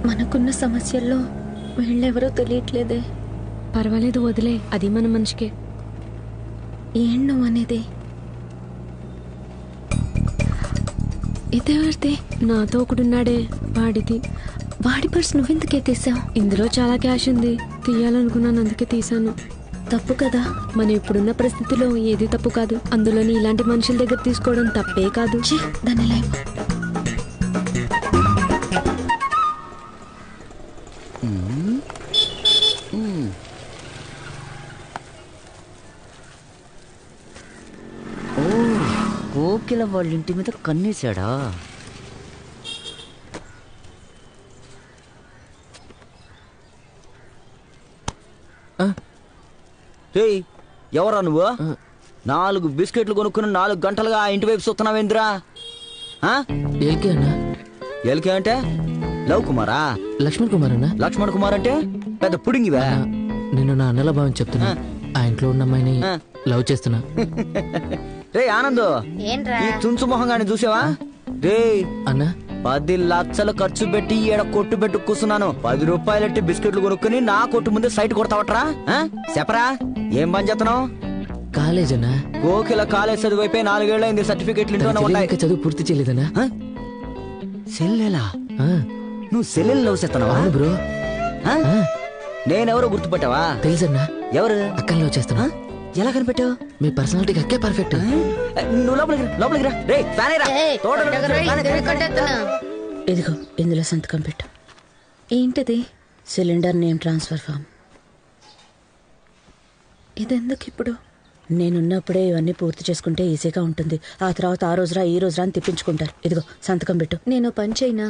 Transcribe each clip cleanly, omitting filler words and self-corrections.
మనకున్న సమస్యల్లో వీళ్ళెవరో తెలియట్లేదే. పర్వాలేదు వదిలే, అది మన మనిషికే. ఏం నువ్వు అనేది? ఇదెవరిది? నాతో ఒకడున్నాడే, వాడిది. వాడి పర్స్ నువ్వెందుకే తీసావు? ఇందులో చాలా క్యాష్ ఉంది, తీయాలనుకున్నాను, అందుకే తీసాను. తప్పు కదా? మనం ఇప్పుడున్న పరిస్థితిలో ఏది తప్పు కాదు, అందులోని ఇలాంటి మనుషుల దగ్గర తీసుకోవడం తప్పే కాదు. దాన్ని లైవ్ కోకిల వాళ్ళ ఇంటి మీద కన్నేశాడా? ఎవరా నువ్వు? 4 బిస్కెట్లు కొనుక్కుని 4 గంటలుగా ఆ ఇంటి వైపు చూస్తున్నావేంద్రా? ఎల్కే అంటే లవ్ కుమారా? లక్ష్మణ్ కుమార్ అన్న. లక్ష్మణ్ కుమార్ అంటే పెద్ద పుడింగివా? నేను నా అన్నల భావం చెప్తున్నా. ఆ ఇంట్లో ఉన్న అమ్మాయిని లవ్ చేస్తున్నా. రే ఆనంద్, ఈ తుంచు మొహంగాని చూసావా? రే అన్న, 10 లక్షలు ఖర్చు పెట్టి ఈడ కొట్టు పెట్టు కూర్చున్నాను. 10 రూపాయలట్టి బిస్కెట్లు కొనుక్కుని నా కొట్టు ముందే సైట్ కొడతావట్రా? చెప్పరా, ఏం పని చేస్తున్నావు? కాలేజ్ అన్నా. కోకిల కాలేజ్ చదివైపోయి 4 ఏళ్ళైంది. సర్టిఫికెట్లు ఇంట్లోనే ఉన్నాయి. చదువు పూర్తి చేయలేదన్నా. సెల్లెలా? నువ్వు సెల్లెలు లవ్ చేస్తున్నావా బ్రో? నేనెవరో గుర్తుపట్టావా? తెలుసన్నా. ఎవరు? అక్కని లవ్ చేస్తున్నా. ఎలా కనిపెట్టావు? మీ పర్సనాలిటీకి అక్కే పర్ఫెక్ట్. నువ్వు లోపలికి రా. రే ఫ్యాన్ ఇదిగో, ఇందులో సంతకం పెట్టు. ఏంటిది? Cylinder name transfer form. ఇదెందుకు ఇప్పుడు? నేనున్నప్పుడే ఇవన్నీ పూర్తి చేసుకుంటే ఈజీగా ఉంటుంది. ఆ తర్వాత ఆ రోజురా ఈ రోజురా అని తిప్పించుకుంటారు. ఇదిగో సంతకం పెట్టు. నేను పని చేయనా?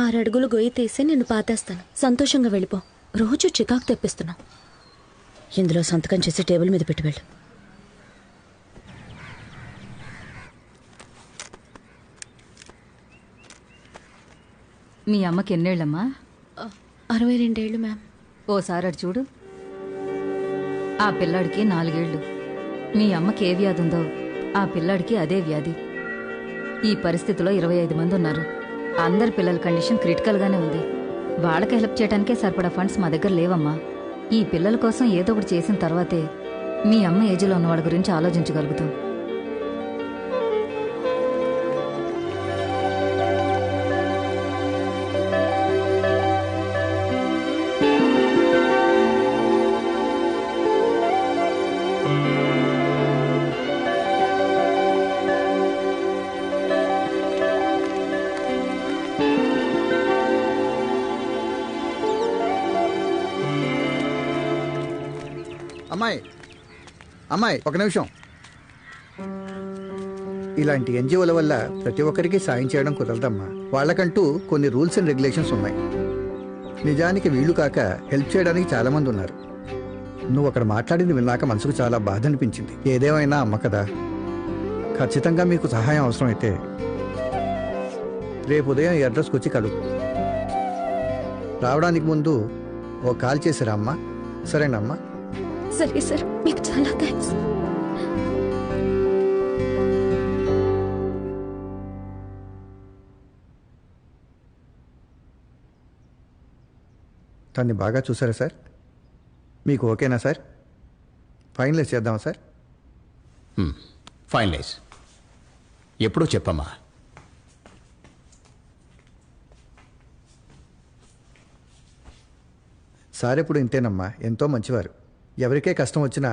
6 అడుగులు గొయ్యి తీసి నేను పాతేస్తాను. సంతోషంగా వెళ్ళిపో. రోజు చికాకు తెప్పిస్తున్నావు. ఇందులో సంతకం చేసి టేబుల్ మీద పెట్టి వెళ్ళు. మీ అమ్మకి ఎన్నేళ్ళమ్మా? 62 ఏళ్ళు మ్యామ్. ఓసారి అటు చూడు. ఆ పిల్లాడికి 4 ఏళ్ళు. మీ అమ్మకి ఏ వ్యాధి ఉందో ఆ పిల్లాడికి అదే వ్యాధి. ఈ పరిస్థితిలో 25 మంది ఉన్నారు. అందరి పిల్లల కండిషన్ క్రిటికల్గానే ఉంది. వాళ్ళకి హెల్ప్ చేయడానికే సరిపడా ఫండ్స్ మా దగ్గర లేవమ్మా. ఈ పిల్లల కోసం ఏదో ఒకటి చేసిన తర్వాతే మీ అమ్మ ఏజ్లో ఉన్న వాళ్ళ గురించి ఆలోచించగలుగుతాం. అమ్మాయి ఒక నిమిషం. ఇలాంటి ఎన్జిఓల వల్ల ప్రతి ఒక్కరికి సాయం చేయడం కుదరదమ్మా. వాళ్ళకంటూ కొన్ని రూల్స్ అండ్ రెగ్యులేషన్స్ ఉన్నాయి. నిజానికి వీళ్ళు కాక హెల్ప్ చేయడానికి చాలా మంది ఉన్నారు. నువ్వు అక్కడ మాట్లాడింది విన్నాక మనసుకు చాలా బాధ అనిపించింది. ఏదేమైనా అమ్మ కదా, ఖచ్చితంగా మీకు సహాయం అవసరమైతే రేపు ఉదయం ఈ అడ్రస్కి వచ్చి కలుగు. రావడానికి ముందు ఓ కాల్ చేసిరా అమ్మా. సరేనమ్మా? సరే సార్, మీకు చాలా థ్యాంక్స్. తన్ని బాగా చూసారా సార్? మీకు ఓకేనా సార్? ఫైనలైజ్ చేద్దామా సార్? ఫైనలైజ్ ఎప్పుడో చెప్పమ్మా. సార్ ఎప్పుడు ఇంతేనమ్మా, ఎంతో మంచివారు. ఎవరికే కష్టం వచ్చినా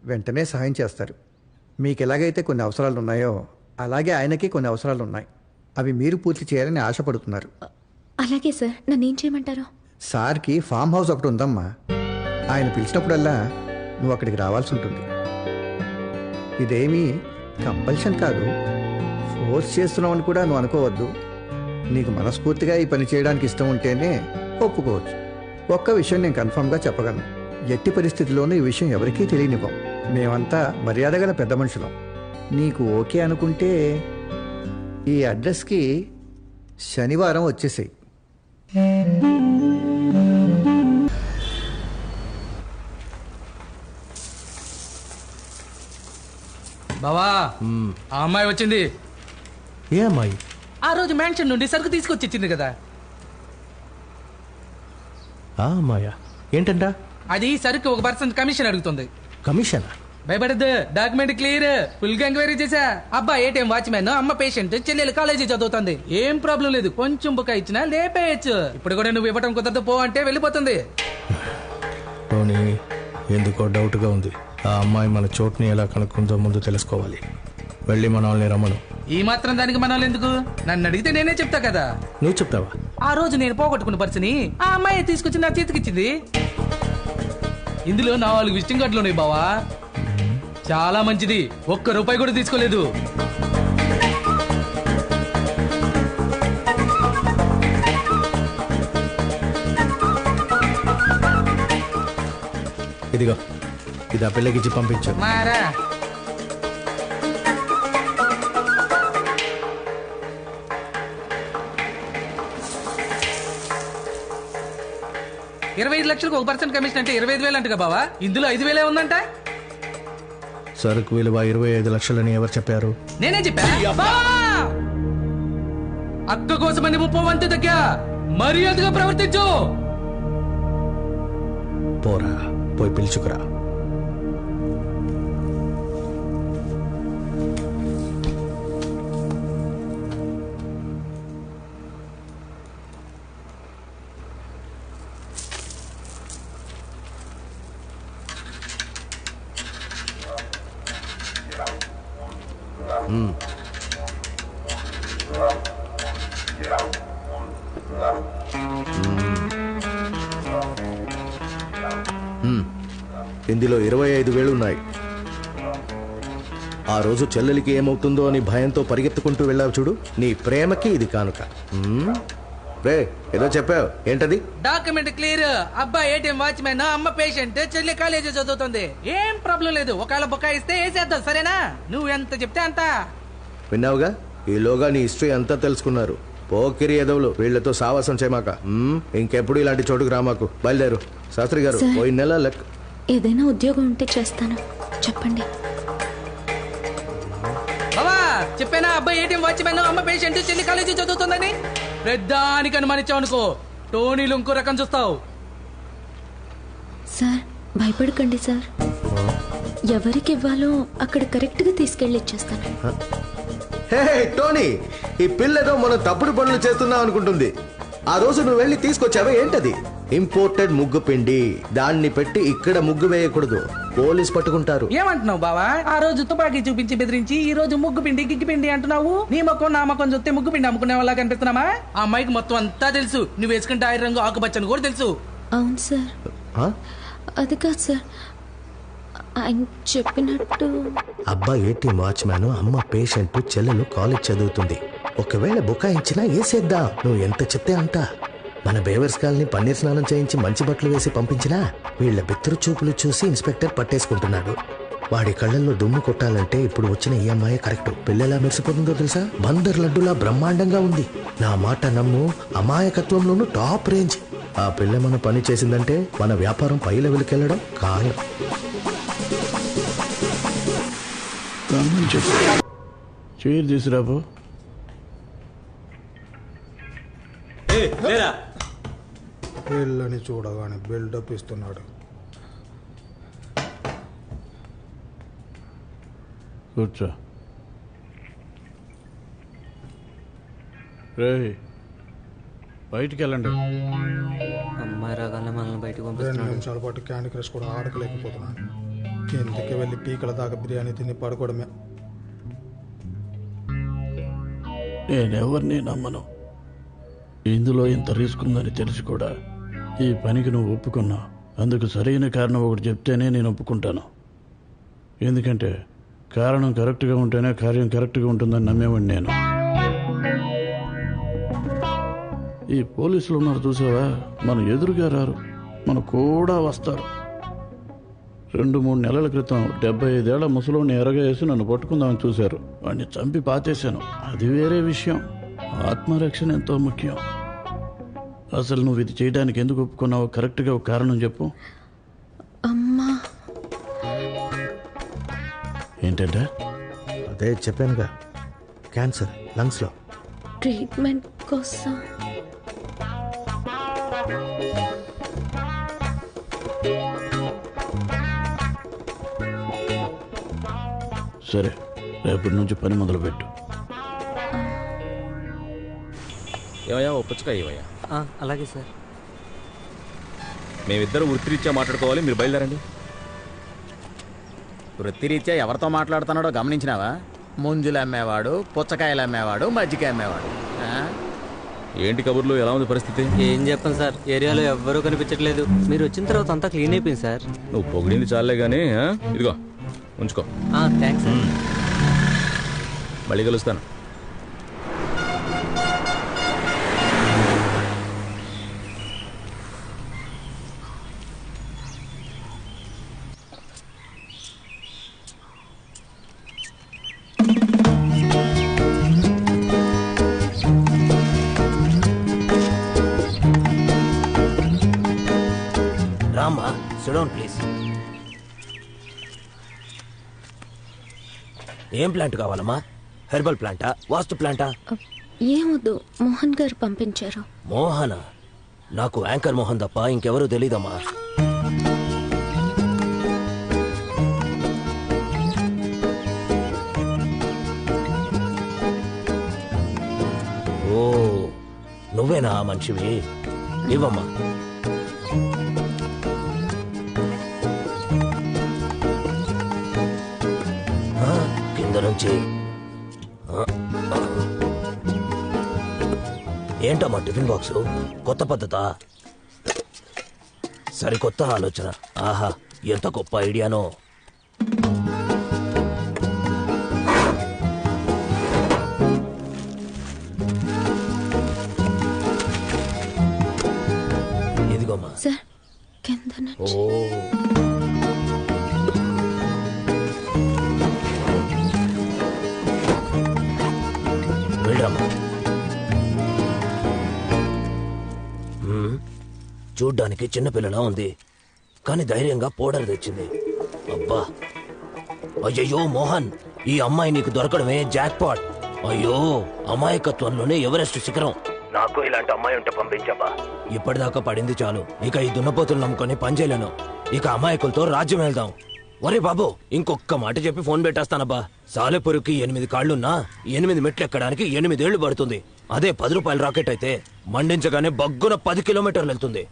వెంటనే సహాయం చేస్తారు. మీకు ఎలాగైతే కొన్ని అవసరాలు ఉన్నాయో అలాగే ఆయనకి కొన్ని అవసరాలు ఉన్నాయి. అవి మీరు పూర్తి చేయాలని ఆశపడుతున్నారు. అలాగే సార్, నన్నేం చేయమంటారు? సార్కి ఫామ్ హౌస్ ఒకటి ఉందమ్మా. ఆయన పిలిచినప్పుడల్లా నువ్వు అక్కడికి రావాల్సి ఉంటుంది. ఇదేమీ కంపల్షన్ కాదు, ఫోర్స్ చేస్తున్నామని కూడా నువ్వు అనుకోవద్దు. నీకు మనస్ఫూర్తిగా ఈ పని చేయడానికి ఇష్టం ఉంటేనే ఒప్పుకోవచ్చు. ఒక్క విషయం నేను కన్ఫర్మ్గా చెప్పగలను, ఎట్టి పరిస్థితుల్లోనూ ఈ విషయం ఎవరికీ తెలియనివ్వం. మేమంతా మర్యాద గల పెద్ద మనుషులం. నీకు ఓకే అనుకుంటే ఈ అడ్రస్కి శనివారం వచ్చేసాయి. బావా, ఆ అమ్మాయి వచ్చింది. ఏ అమ్మాయి? ఆ రోజు మ్యాన్షన్ నుండి సరుకు తీసుకొచ్చి ఇచ్చింది కదా. ఆ అమ్మాయా ఏంటంట? అది సరుకు 1% కమిషన్ అడుగుతుంది. కమిషన్? భయపడద్దు, డాక్యుమెంట్ క్లియర్, ఫుల్ గా ఎంక్వైరీ చేశా. అబ్బా ఏటీఎం వాచ్మెన్, అమ్మ పేషెంట్, చెల్లెలు కాలేజీ చదువుతుంది. ఏం ప్రాబ్లం లేదు, కొంచెం బుక్ ఇచ్చినా లేపేయచ్చు. ఇప్పుడు కూడా నువ్వు ఇవ్వటం కుదరదు పో అంటే వెళ్ళిపోతుంది. టోనీ, ఎందుకో డౌట్గా ఉంది. ఆ అమ్మాయి మన చోటుని ఎలా కనుక్కుందో ముందు తెలుసుకోవాలి. వెళ్ళి మన వాళ్ళని రమ్మను. ఈ మాత్రం దానికి మన ఎందుకు? నన్ను అడిగితే నేనే చెప్తా కదా. నువ్వు చెప్తావా? ఆ రోజు నేను పోగొట్టుకున్న పర్సుని ఆ అమ్మాయి తీసుకొచ్చి నా చేతికిచ్చింది. ఇందులో 4 విజిటింగ్ కార్డులు ఉన్నాయి బావా. చాలా మంచిది, ₹1 కూడా తీసుకోలేదు. ఇదిగో, ఇది ఆ పిల్లకిచ్చి పంపించు. మారా 25 లక్షలకు 1% కమిషన్ అంటే 25,000 అంటగా బావా. ఇందులో 5,000 ఉందంట. సరుకు విలువ 25 లక్షలని ఎవరు చెప్పారు? నేనే చెప్పా. అక్క కోసమని 30 వంతు తగ్గ మర్యాదగా ప్రవర్తించు. పోరా, పోయి పిలుచుకురా. ఇందులో 25,000 ఉన్నాయి. ఆ రోజు చెల్లెలికి ఏమవుతుందో అని భయంతో పరిగెత్తుకుంటూ వెళ్ళావు చూడు, నీ ప్రేమకి ఇది కానుక. రే, ఏదో చెప్పావు, ఏంటది? డాక్యుమెంట్ క్లియర్, అబ్బా ఏటీఎం వాచ్మెన్, అమ్మ పేషెంట్, చెల్లి కాలేజీ చదువుతుంది. ఏం ప్రాబ్లం లేదు. ఒకవేళ బుకాయిస్తే వేసేద్దాం, సరేనా? నువ్వు ఎంత చెప్తే అంత. విన్నావుగా, ఈలోగా నీ హిస్టరీ అంతా తెలుసుకున్నారు. పోకిరి ఎదవులు, వీళ్లతో సావాసం చేయమాక. ఇంకెప్పుడు ఇలాంటి చోటుకు రామాకు. బయలుదేరు. శాస్త్రి గారు, పోయిన నెల లెక్క. ఏదైనా ఉద్యోగం ఉంటే చేస్తాను, చెప్పండి. బావా చెప్పానా, అబ్బాయి ఏటీఎం వాచ్మెన్, అమ్మ పేషెంట్, చెల్లి కాలేజీ చదువుతుందని. పెద్దానికి అనుమానించావు అనుకో, టోనీలు ఇంకో రకం చూస్తావు. సార్ భయపడకండి సార్, ఎవరికి ఇవ్వాలో అక్కడ కరెక్ట్ గా తీసుకెళ్ళి ఇచ్చేస్తాను. హే టోనీ, ఈ పిల్లతో మనం తప్పుడు పనులు చేస్తున్నాం అనుకుంటుంది. ఆ రోజు నువ్వు వెళ్ళి తీసుకొచ్చావా ఏంటది? ఇంపోర్టెడ్ ముగ్గు పిండి. దాన్ని పెట్టి ఇక్కడ ముగ్గు వేయకూడదు, పోలీస్ పట్టుకుంటారు. ఏమంటున్నావు బావా? ఆ రోజు తుపాకీ చూపించి బెదిరించి ఈ రోజు ముగ్గు పిండి గిగ్గి పిండి అంటున్నావు. నీ మొక్కం నా మొక్కం చూస్తే ముగ్గు పిండి అమ్ముకునే వాళ్ళ కనిపిస్తున్నామా? ఆ అమ్మాయికి మొత్తం అంతా తెలుసు. నువ్వు వేసుకుంటే ఆయిల్ రంగు ఆకుపచ్చని కూడా తెలుసు. అవును సార్, అది కాదు సార్, ఆయన చెప్పినట్టు. అబ్బా ఏటీఎం వాచ్మ్యాన్, అమ్మ పేషెంట్, చెల్లెలు కాలేజ్ చదువుతుంది. ఒకవేళ బుకాయించినా వేసేద్దాం. నువ్వు ఎంత చెప్తే అంత. మన బేవర్స్ కాలనీ పన్నీర్ స్నానం చేయించి మంచి బట్టలు వేసి పంపించినా వీళ్ళ బిత్తరు చూపులు చూసి ఇన్స్పెక్టర్ పట్టేసుకుంటున్నాడు. వాడి కళ్ళల్లో దుమ్ము కొట్టాలంటే ఇప్పుడు వచ్చిన ఈ అమ్మాయి కరెక్ట్. పిల్లలా మెరిసిపోతుందో తెలుసా? బందర్ లడ్డులా బ్రహ్మాండంగా ఉంది. నా మాట నమ్ము, అమాయకత్వంలోనూ టాప్ రేంజ్. ఆ పిల్ల మన పని చేసిందంటే మన వ్యాపారం పై లెవెల్కి వెళ్ళడం ఖాయం. చైర్ తీసురాబో. పిల్లని చూడగానే బిల్డప్ ఇస్తున్నాడు. కూర్చో. రే, బయటికి వెళ్ళండి. అమ్మాయి రాగానే మనల్ని బయటకు 2 నిమిషాల పాటు క్యాండీ క్రష్ కూడా ఆడకలేకపోతున్నాను. కిందకి వెళ్ళి పీకల దాకా బిర్యానీ తిని పడుకోవడమే. నేనెవరిని నమ్మను. ఇందులో ఇంత రిస్క్ ఉందని తెలిసి కూడా ఈ పనికి నువ్వు ఒప్పుకున్నావు. అందుకు సరైన కారణం ఒకటి చెప్తేనే నేను ఒప్పుకుంటాను. ఎందుకంటే కారణం కరెక్ట్గా ఉంటేనే కార్యం కరెక్ట్గా ఉంటుందని నమ్మేవాడిని నేను. ఈ పోలీసులు ఉన్నారు చూసావా, మన ఎదురుగా రారు, మన కూడా వస్తారు. 2-3 నెలల క్రితం 75 ఏళ్ల ముసలోని ఎరగేసి నన్ను పట్టుకుందామని చూశారు. వాడిని చంపి పాతేశాను. అది వేరే విషయం. ఆత్మరక్షణ ఎంతో ముఖ్యం. అసలు నువ్వు ఇది చేయడానికి ఎందుకు ఒప్పుకున్నావు? కరెక్ట్గా ఒక కారణం చెప్పు. అమ్మా. ఏంటంటే? అదే చెప్పానుగా, క్యాన్సర్ లంగ్స్లో. ట్రీట్మెంట్ కోసం. సరే, రేపటి నుంచి పని మొదలుపెట్టు. ఏమయ్యా ఓ పుచ్చకాయ ఇవయ్యా. అలాగే సార్. మేమిద్దరు వృత్తిరీత్యా మాట్లాడుకోవాలి, మీరు బయలుదేరండి. వృత్తిరీత్యా ఎవరితో మాట్లాడుతున్నాడో గమనించినావా? ముంజులు అమ్మేవాడు, పుచ్చకాయలు అమ్మేవాడు, మజ్జిగ అమ్మేవాడు. ఏంటి కబుర్లు, ఎలా ఉంది పరిస్థితి? ఏం చెప్పండి సార్, ఏరియాలో ఎవ్వరూ కనిపించట్లేదు. మీరు వచ్చిన తర్వాత అంతా క్లీన్ అయిపోయింది సార్. నువ్వు పొగిడింది చాలే కానీ ఇదిగో ఉంచుకో. Thanks sir. మళ్ళీ కలుస్తాను. రామ్మా, సిట్ డౌన్ ప్లీజ్. ఏం ప్లాంట్ కావాలమ్మా? హెర్బల్ ప్లాంటా, వాస్తు ప్లాంటా? ఏమొద్దు, మోహన్ గారు పంపించారు. మోహన? నాకు యాంకర్ మోహన్ తప్ప ఇంకెవరూ తెలీదమ్మా. ఓ, నువ్వేనా ఆ మనిషివి? ఇవ్వమ్మా. కింద నుంచి ఏంటమ్మా టిఫిన్ బాక్సు? కొత్త పద్ధతా? సరికొత్త ఆలోచన. ఆహా, ఎంత గొప్ప ఐడియానో. ఇదిగోమ్మా. సార్ కింద నుంచి. ఓ, వెళ్ళరమ్మా. చూడ్డానికి చిన్నపిల్లలా ఉంది, కానీ ధైర్యంగా పౌడర్ తెచ్చింది. అబ్బా, అయ్యయ్యో మోహన్, ఈ అమ్మాయి నీకు దొరకడమే జాక్ పాట్. అయ్యో, అమాయకత్వంలోనే ఎవరెస్ట్ శిఖరం. నాకు ఇలాంటి అమ్మాయి ఉంటే పంపించబ్బా. ఇప్పటిదాకా పడింది చాలు, ఇక ఈ దున్నపోతులు నమ్ముకొని పనిచేయలేను. ఇక అమాయకులతో రాజ్యం వెళ్దాం. ఒరే బాబు, ఇంకొక్క మాట చెప్పి ఫోన్ పెట్టేస్తానబ్బా. సాలెపురికి 8 కాళ్లున్నా 8 మెట్లు ఎక్కడానికి 8 ఏళ్లు పడుతుంది. అదే 10 రూపాయల రాకెట్ అయితే మండించగానే బగ్గున 10 కిలోమీటర్లు వెళ్తుంది.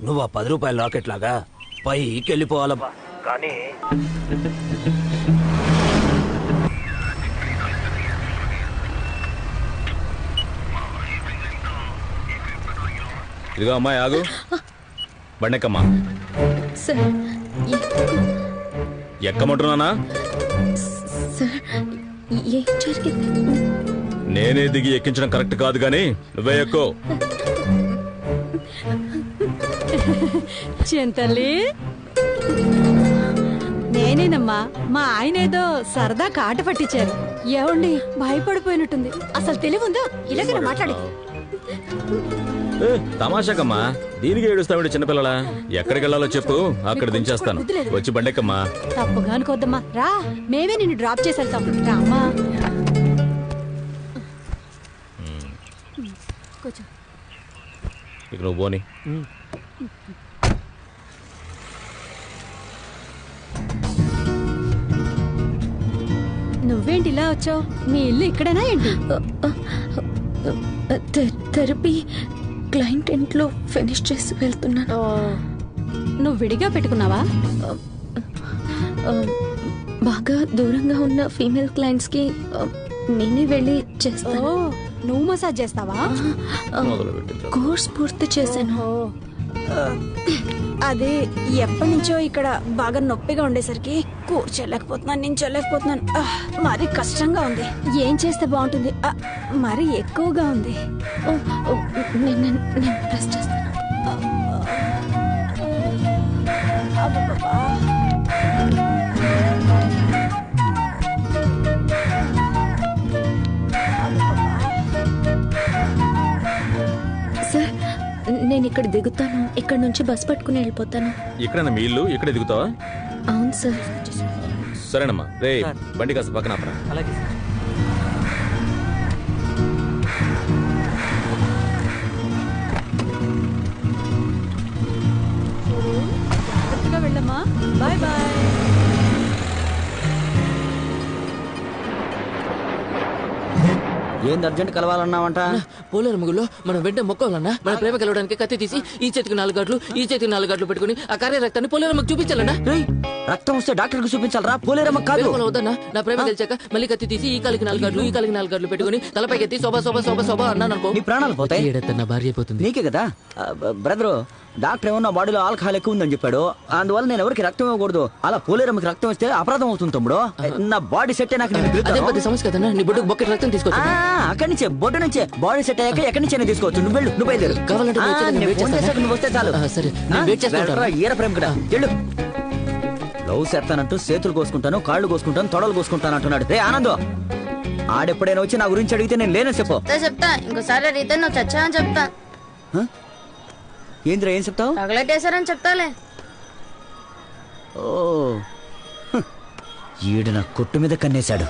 నువ్వు ఆ 10 రూపాయల రాకెట్ లాగా పైకి వెళ్ళిపోవాలబ్బా. కానీ ఇదిగో అమ్మాయి ఆగు. బండెక్కమ్మా. సార్ ఎక్కమంటున్నానా? సార్ ఏం జరిగింది? నేనే దిగి ఎక్కించడం కరెక్ట్ కాదు కానీ నువ్వే ఎక్కువ. చింతల్లి, నేనేనమ్మా. మా ఆయన ఏదో సరదా కాట పట్టించారు. ఏమండి, భయపడిపోయినట్టుంది. అసలు తెలివుందా? ఇలాగ మాట్లాడి తమాషాకమ్మా, దీనికి ఏడుస్తావిడ చిన్నపిల్లల. ఎక్కడికి వెళ్ళాలో చెప్పు, అక్కడ దించేస్తాను. వచ్చి బండెక్కమ్మా. తప్పుగా అనుకోద్దమ్మా, రా, మేమే నిన్ను డ్రాప్ చేసి వెళ్తాం. రామ్మా. కూర్చో. ఇక నువ్వు పోని. నువ్వేంటి ఇలా వచ్చావు? నీ ఇల్లు ఇక్కడేనా ఏంటి? థెరపీ క్లయింట్ ఇంట్లో ఫినిష్ చేసి వెళ్తున్నాను. నువ్వు విడిగా పెట్టుకున్నావా? బాగా దూరంగా ఉన్న ఫీమేల్ క్లయింట్స్ కి నేనే వెళ్ళి చేస్తాను. నువ్వు మసాజ్ చేస్తావా? కోర్స్ పూర్తి చేశాను. అదే ఎప్పటి నుంచో ఇక్కడ బాగా నొప్పిగా ఉండేసరికి కూర్చోలేకపోతున్నాను, నించోలేకపోతున్నాను. మరీ కష్టంగా ఉంది. ఏం చేస్తే బాగుంటుంది? మరీ ఎక్కువగా ఉంది. నేను ప్రెస్ చేస్తాను. సార్ నేను ఇక్కడ దిగుతాను, ఇక్కడ నుంచి బస్ పట్టుకుని వెళ్ళిపోతాను. ఇక్కడ మీ ఇల్లు? ఇక్కడే దిగుతావా? అవును సార్. సరేనమ్మా. రే, బండి కాస్త పక్కన ఆపరా. అలాగే సార్. వెళ్ళమ్మా. Bye bye. ఏంది అర్జెంట్ కలవాలన్నావంట? పోలేరమ్మ గుళ్ళో మనం వెంటనే మొక్కాలన్నా. మన ప్రేమ కలవడానికి కత్తి తీసి ఈ చేతికి 4 గంటలు ఈ చేతికి 4 గంటలు పెట్టుకుని ఆ కార్య రక్తాన్ని పోలేరమ్మకి చూపించాలన్నా. రక్తం వస్తే డాక్టర్ కి చూపించాలరా, పోలేరమ్మ కాదు. వద్దన్నా, నా ప్రేమ తెలిసాక మళ్ళీ కత్తి తీసి ఈ కాలికి 4 గంటలు ఈ కాలికి 4 గంటలు పెట్టుకుని తలపైకి ఎత్తి శోభా శోభా శోభా శోభా అన్నాను అనుకో, నీ ప్రాణాలు పోతాయి. నా భార్య అయిపోతుంది. నీకే కదా బ్రదరు, డాక్టర్ ఏమో నా బాడీలో ఆల్కహాల్ ఎక్కువ ఉందని చెప్పాడు. అందువల్ల నేను ఎవరికి రక్తం ఇవ్వకూడదు. అలా పోలేరమ్మకి రక్తం ఇస్తే అపరాధం అవుతుంది తమ్ముడు. నా బాడీ సెట్ నాకు అదే పెద్ద సమస్య కదన్నా. నీ బొడ్డుకు బొక్కెట్ రక్తం తీసుకోవచ్చు. అక్కడి నుంచే బొడ్డు నుంచే బాడీ సెట్ అయ్యాక ఎక్కడి నుంచి తీసుకోవచ్చు. నువ్వు వెళ్ళు, నువ్వు బయలుదేరు. కావాలంటే నువ్వు వస్తే చాలు. సరే, నేను వెయిట్ చేస్తాను. ఈర ప్రేమ కదా, వెళ్ళు. లవ్ చేస్తానంటూ చేతులు కోసుకుంటాను, కాళ్ళు కోసుకుంటాను, తొడలు కోసుకుంటాను అంటున్నాడు. రే ఆనందం, ఆడెప్పుడైనా వచ్చి నా గురించి అడిగితే నేను లేనని చెప్పు. చెప్తా. ఇంకోసారి అడిగితే నువ్వు చచ్చా అని చెప్తా. ఏంద్రా ఏం చెప్తావు? తగలెట్టేశారని చెప్తాలే. ఓ, ఈడు నా కొట్టు మీద కన్నేశాడు.